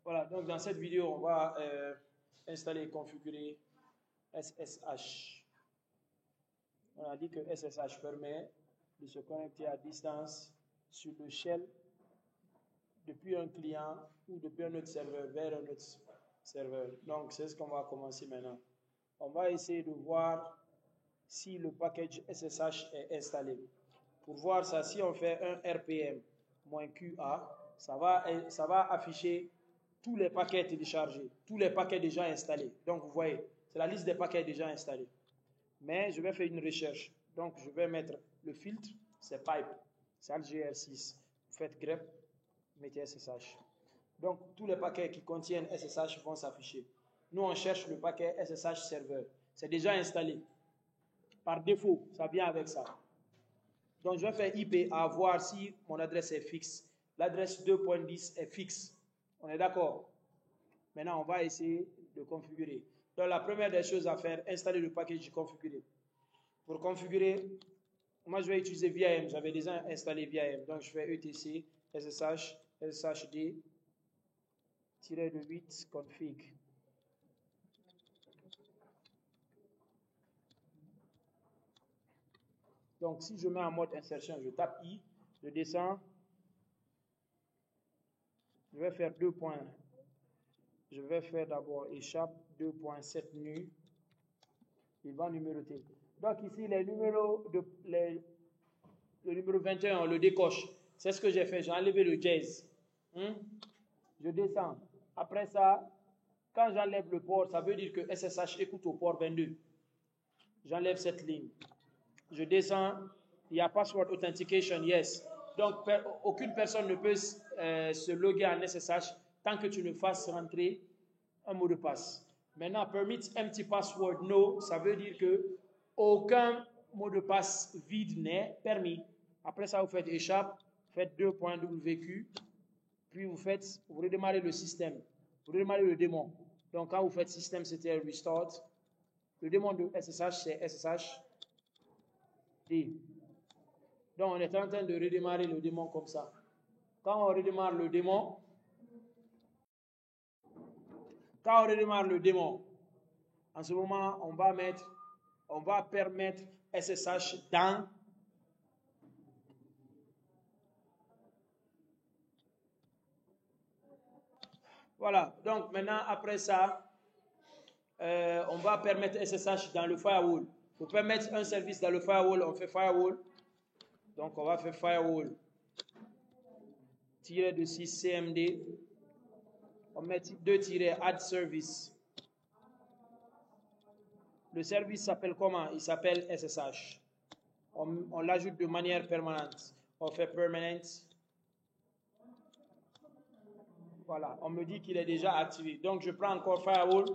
Voilà, donc dans cette vidéo, on va installer et configurer SSH. On a dit que SSH permet de se connecter à distance sur le shell depuis un client ou depuis un autre serveur vers un autre serveur. Donc, c'est ce qu'on va commencer maintenant. On va essayer de voir si le package SSH est installé. Pour voir ça, si on fait un RPM-QA, ça va afficher tous les paquets téléchargés, tous les paquets déjà installés. Donc, vous voyez, c'est la liste des paquets déjà installés. Mais je vais faire une recherche. Donc, je vais mettre le filtre, c'est pipe, c'est AltGr6. Vous faites grep, mettez SSH. Donc, tous les paquets qui contiennent SSH vont s'afficher. Nous, on cherche le paquet SSH serveur. C'est déjà installé. Par défaut, ça vient avec ça. Donc, je vais faire IP à voir si mon adresse est fixe. L'adresse 2.10 est fixe. On est d'accord? Maintenant, on va essayer de configurer. Donc, la première des choses à faire, installer le package configuré. Pour configurer, moi, je vais utiliser VIM. J'avais déjà installé VIM. Donc, je fais etc SSH SSHD-8 config. Donc, si je mets en mode insertion, je tape I, je descends, je vais faire 2 points. Je vais faire d'abord échappe 2.7 nu. Il va numéroter. Donc, ici, le numéro 21, on le décoche. C'est ce que j'ai fait. J'ai enlevé le jazz. Je descends. Après ça, quand j'enlève le port, ça veut dire que SSH écoute au port 22. J'enlève cette ligne. Je descends. Il y a password authentication, yes. Donc, aucune personne ne peut se loguer en SSH tant que tu ne fasses rentrer un mot de passe. Maintenant, permit empty password no, ça veut dire que aucun mot de passe vide n'est permis. Après ça, vous faites échappe, faites 2.wq, puis vous redémarrez le système, vous redémarrez le démon. Donc, quand vous faites système, c'était restart. Le démon de SSH, c'est SSH-D. Donc, on est en train de redémarrer le démon comme ça. Quand on redémarre le démon, en ce moment, on va permettre SSH dans voilà. Donc maintenant, après ça, on va permettre SSH dans le firewall. Pour permettre un service dans le firewall, on fait firewall. Donc on va faire firewall -6 cmd. On met 2-add service. Le service s'appelle comment? Il s'appelle SSH. On l'ajoute de manière permanente. On fait permanent. Voilà, on me dit qu'il est déjà activé. Donc, je prends encore firewall.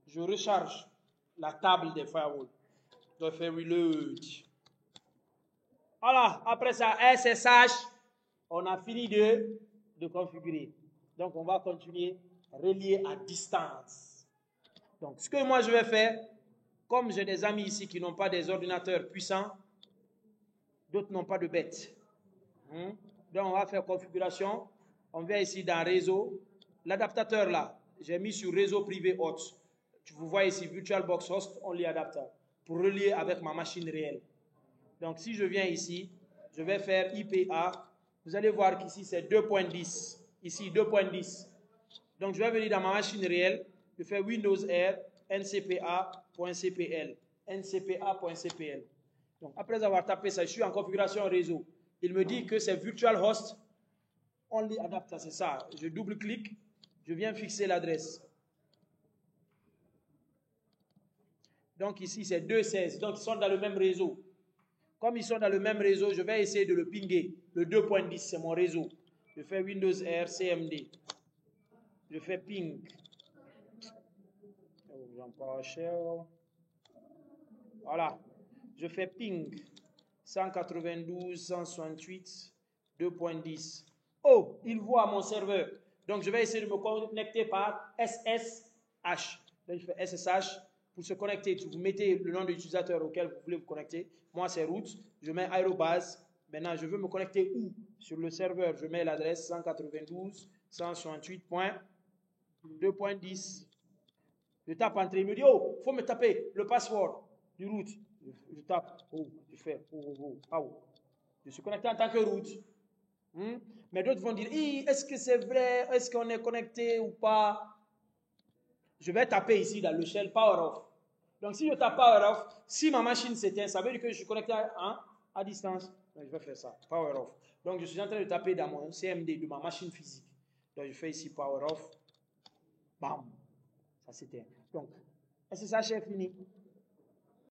Je recharge la table des firewalls. Je fais reload. Voilà, après ça, SSH, on a fini de configurer. Donc, on va continuer relier à distance. Donc, ce que moi je vais faire, comme j'ai des amis ici qui n'ont pas des ordinateurs puissants, d'autres n'ont pas de bêtes. Donc, on va faire configuration. On vient ici dans réseau. L'adaptateur là, j'ai mis sur réseau privé hot. Vous voyez ici VirtualBox Host Only Adapter pour relier avec ma machine réelle. Donc, si je viens ici, je vais faire IPA. Vous allez voir qu'ici c'est 2.10. Ici 2.10. Donc, je vais venir dans ma machine réelle. Je fais Windows R ncpa.cpl. ncpa.cpl. Donc, après avoir tapé ça, je suis en configuration réseau. Il me dit que c'est Virtual Host Only Adapter, c'est ça. Je double-clique, je viens fixer l'adresse. Donc ici, c'est 2.16. Donc, ils sont dans le même réseau. Comme ils sont dans le même réseau, je vais essayer de le pinguer. Le 2.10, c'est mon réseau. Je fais Windows R, CMD. Je fais ping. Voilà. Je fais ping. 192, 168, 2.10. Oh, il voit mon serveur. Donc, je vais essayer de me connecter par SSH. Donc, je fais SSH. Pour se connecter, vous mettez le nom de l'utilisateur auquel vous voulez vous connecter. Moi, c'est root. Je mets aérobase. Maintenant, je veux me connecter où? Sur le serveur, je mets l'adresse 192, 168. 2.10. Je tape entrée. Il me dit, oh, il faut me taper le password du route. Je tape, oh, je fais, oh. Je suis connecté en tant que route. Mais d'autres vont dire, est-ce que c'est vrai? Est-ce qu'on est connecté ou pas? Je vais taper ici dans le shell power off. Donc si je tape power off, si ma machine s'éteint, ça veut dire que je suis connecté à distance. Donc, je vais faire ça, power off. Donc je suis en train de taper dans mon CMD de ma machine physique. Donc je fais ici power off. Bam, ça s'éteint. Donc SSH est fini.